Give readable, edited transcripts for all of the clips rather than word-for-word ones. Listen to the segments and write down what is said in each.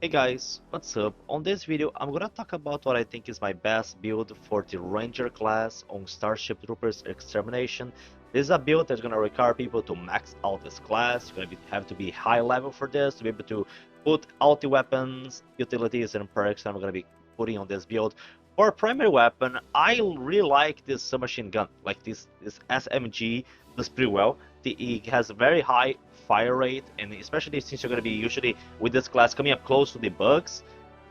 Hey guys, what's up? On this video, I'm gonna talk about what I think is my best build for the Ranger class on Starship Troopers Extermination. This is a build that's gonna require people to max out this class. You're gonna have to be high level for this to be able to put out the weapons, utilities, and perks that I'm gonna be putting on this build. For primary weapon, I really like this submachine gun. Like this SMG does pretty well. It has a very high fire rate, and especially since you're gonna be usually with this class coming up close to the bugs,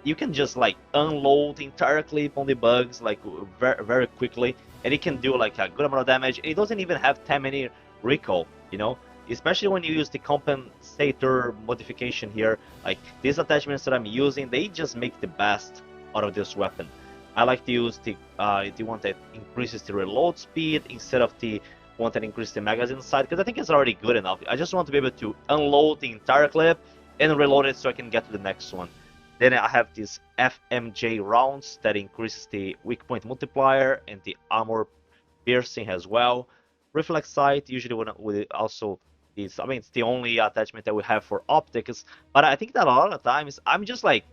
you can just like unload the entire clip on the bugs like very quickly, and it can do like a good amount of damage. It doesn't even have that many recoil, you know. Especially when you use the compensator modification here, like these attachments that I'm using, they just make the best out of this weapon. I like to use the one that increases the reload speed instead of the one that increases the magazine size, because I think it's already good enough. I just want to be able to unload the entire clip and reload it so I can get to the next one. Then I have these FMJ rounds that increases the weak point multiplier and the armor piercing as well. Reflex sight usually would also is, I mean, it's the only attachment that we have for optics, but I think that a lot of times I'm just like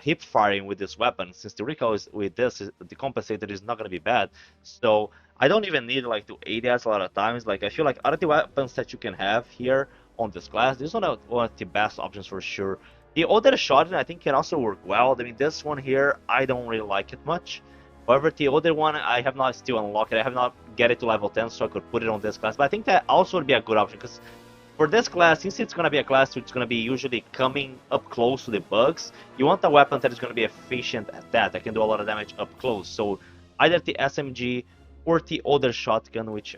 hip firing with this weapon, since the recoil is with this the compensator is not gonna be bad. So I don't even need like to ADS a lot of times. Like I feel like out of the weapons that you can have here on this class, this is one of the best options for sure. The other shotgun I think can also work well. I mean, this one here I don't really like it much. However, the other one I have not still unlocked it. I have not get it to level 10, so I could put it on this class. But I think that also would be a good option, because for this class, since it's gonna be a class which is gonna be usually coming up close to the bugs, you want a weapon that is gonna be efficient at that can do a lot of damage up close. So either the SMG or the other shotgun, which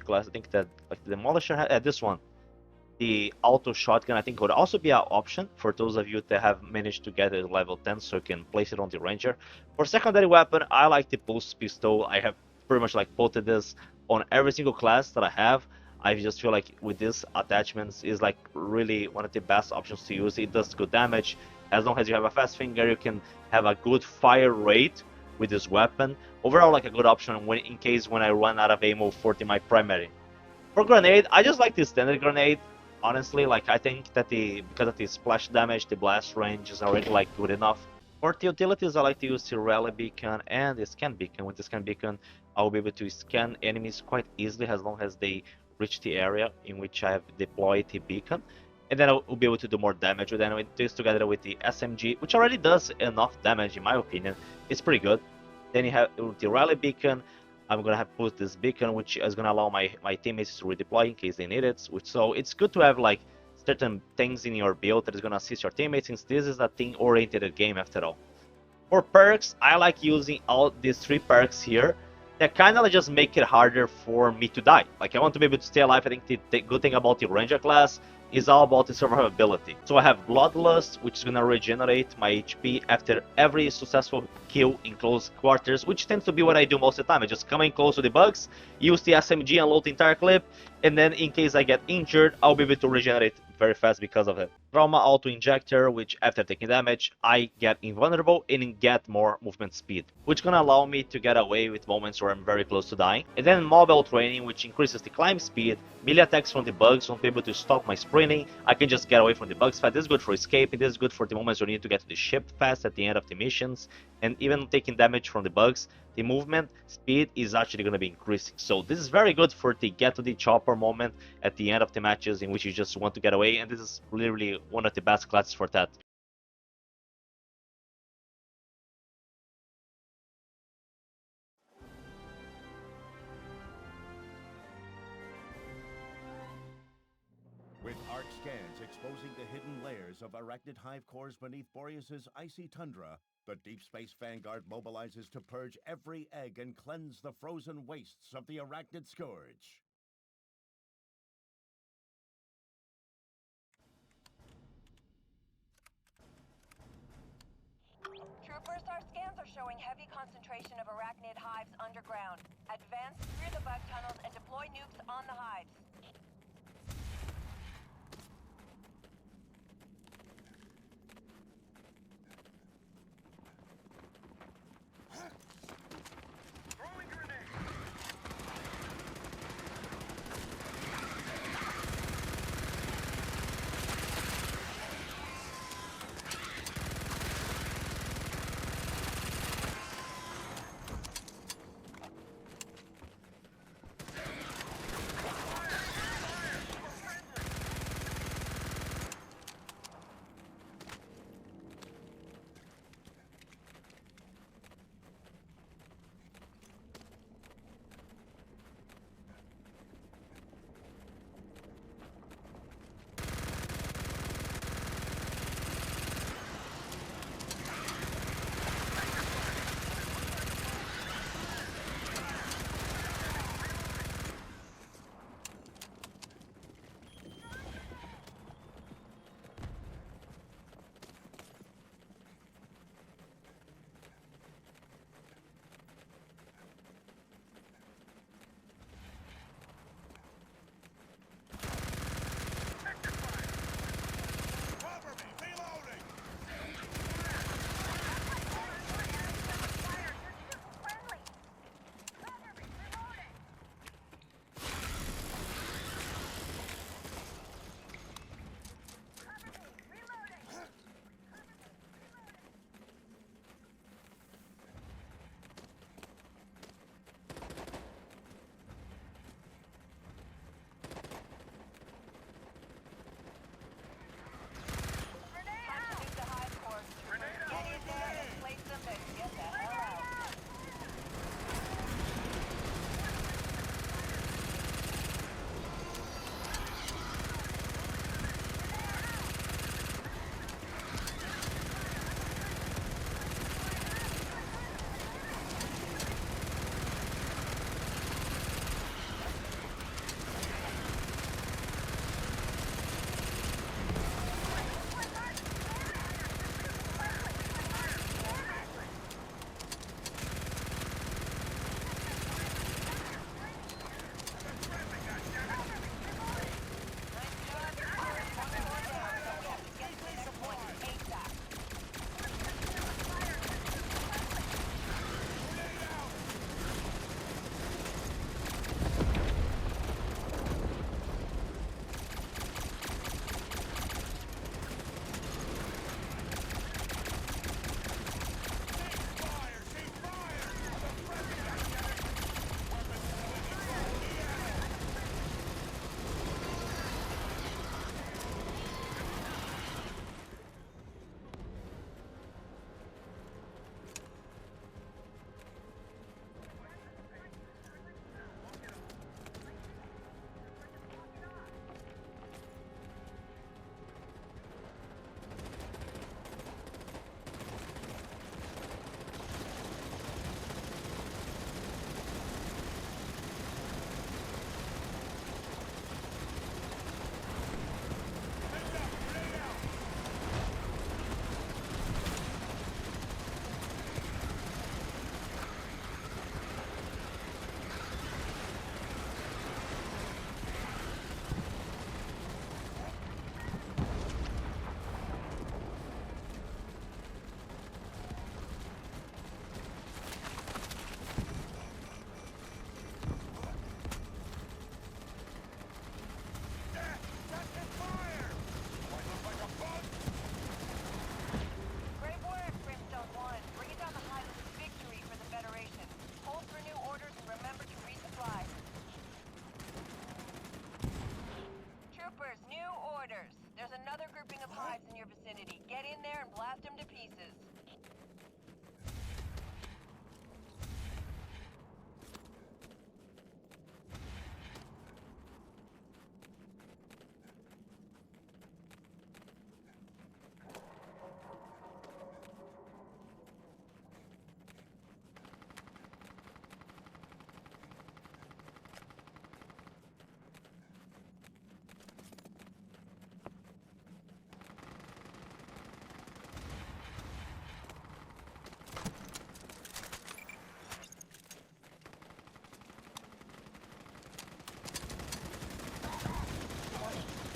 class I think that like the Demolisher, this one, the auto shotgun, I think would also be an option for those of you that have managed to get it level 10, so you can place it on the Ranger. For secondary weapon, I like the pulse pistol. I have pretty much like putted this on every single class that I have. I just feel like with these attachments is like really one of the best options to use. It does good damage. As long as you have a fast finger, you can have a good fire rate with this weapon. Overall, like a good option in case when I run out of ammo for my primary. For grenade, I just like the standard grenade. Honestly, like I think that because of the splash damage, the blast range is already like good enough. For the utilities, I like to use the rally beacon and the scan beacon. With the scan beacon, I will be able to scan enemies quite easily as long as they reach the area in which I have deployed the beacon. And then I will be able to do more damage with them. With this together with the SMG, which already does enough damage in my opinion, it's pretty good. Then you have the rally beacon. I'm gonna have put this beacon, which is gonna allow my teammates to redeploy in case they need it. So it's good to have like certain things in your build that is gonna assist your teammates, since this is a team-oriented game after all. For perks, I like using all these 3 perks here that kind of just make it harder for me to die. Like I want to be able to stay alive. I think the good thing about the Ranger class is all about the survivability. So I have Bloodlust, which is gonna regenerate my HP after every successful kill in close quarters, which tends to be what I do most of the time. I just come in close to the bugs, use the SMG and load the entire clip, and then in case I get injured, I'll be able to regenerate very fast because of it. Trauma Auto Injector, which after taking damage, I get invulnerable and get more movement speed, which gonna allow me to get away with moments where I'm very close to dying. And then Mobile Training, which increases the climb speed, melee attacks from the bugs won't be able to stop my sprinting. I can just get away from the bugs fast. This is good for escaping, this is good for the moments where you need to get to the ship fast at the end of the missions, and even taking damage from the bugs, the movement speed is actually going to be increasing. So this is very good for the get to the chopper moment at the end of the matches in which you just want to get away, and this is literally one of the best classes for that. With arc scans exposing the hidden layers of arachnid hive cores beneath Boreas's icy tundra, the Deep Space Vanguard mobilizes to purge every egg and cleanse the frozen wastes of the arachnid scourge. Troopers, our scans are showing heavy concentration of arachnid hives underground. Advance through the bug tunnels and deploy nukes on the hives. blast him to pieces.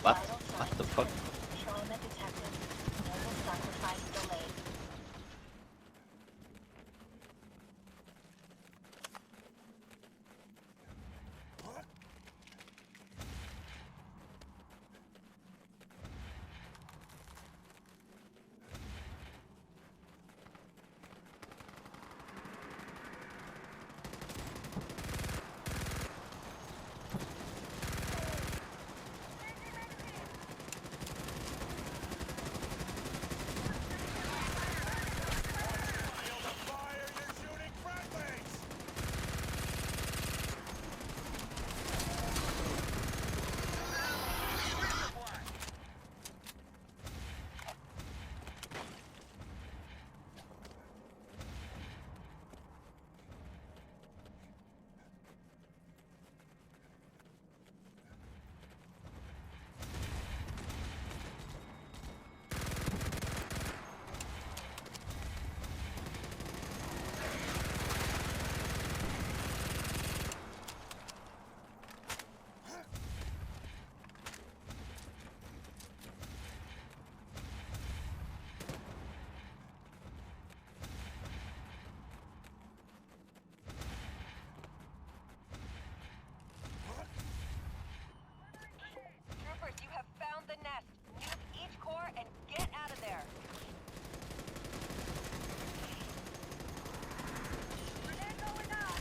What? What the fuck? Trauma detected. Noble sacrifice delayed. Field of fire, you're shooting friendlies! Troopers, you have found the nest. Nuke each core and get out of there. Grenade going up.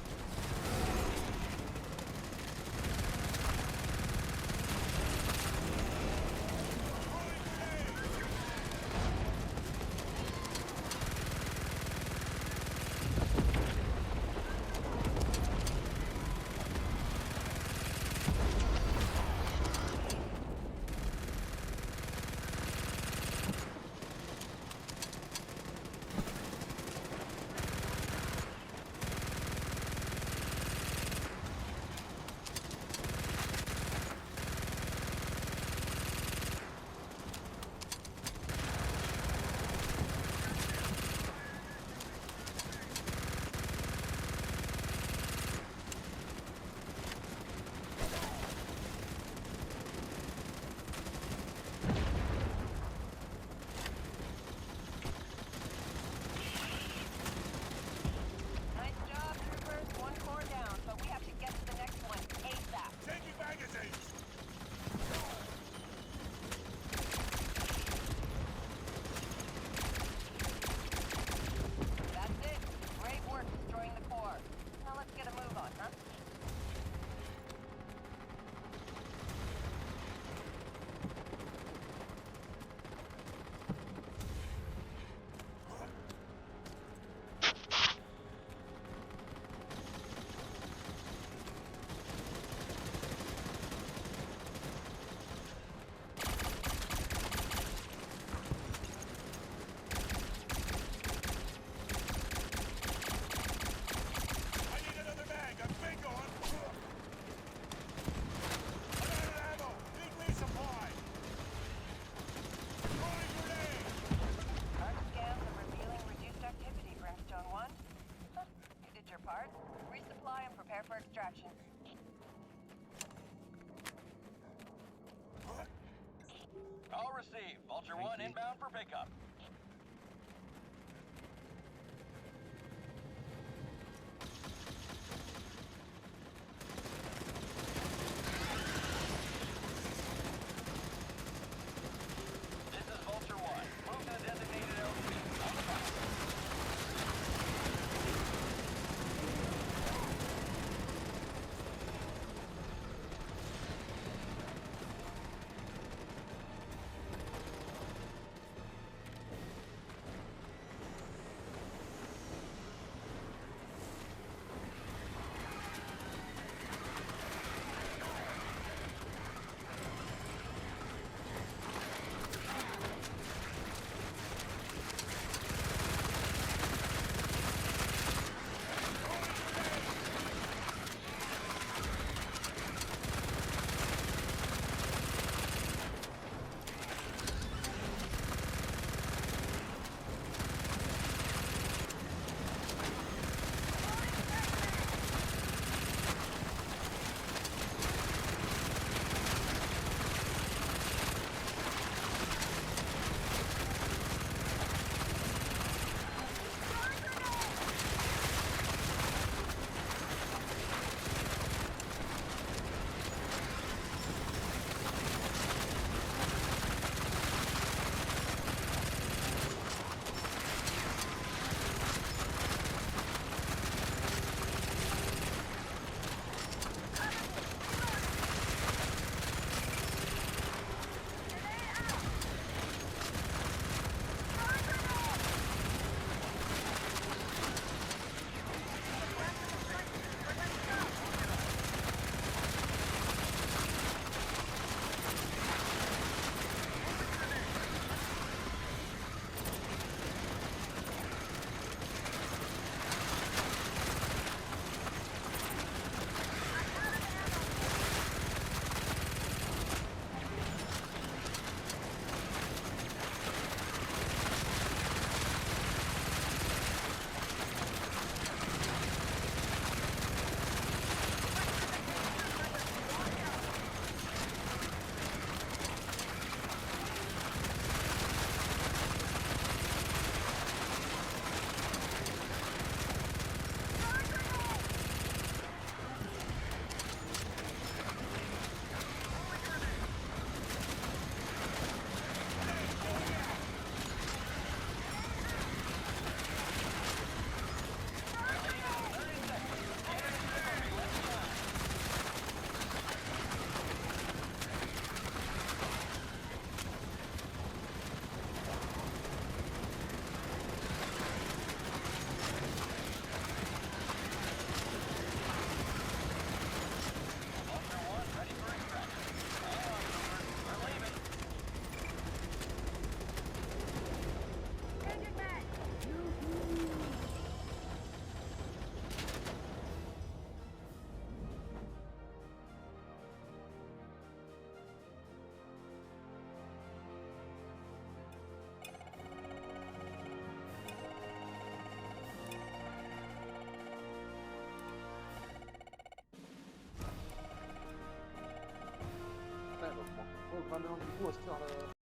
Nice job, troopers. One core down, but we have to get to the next one ASAP. Taking magazines! That's it. Great work destroying the core. Now let's get a move on, huh? I need another mag, I'm bingo on... I'm out of ammo! Need resupply! Throwing grenade! Arc scans are revealing reduced activity, Brimstone 1. Huh, you did your part. Resupply and prepare for extraction. All received. Vulture 1 inbound for pickup. This is Vulture 1. Move to the designated LZ. On the box. 的吗？我有看到一过下了。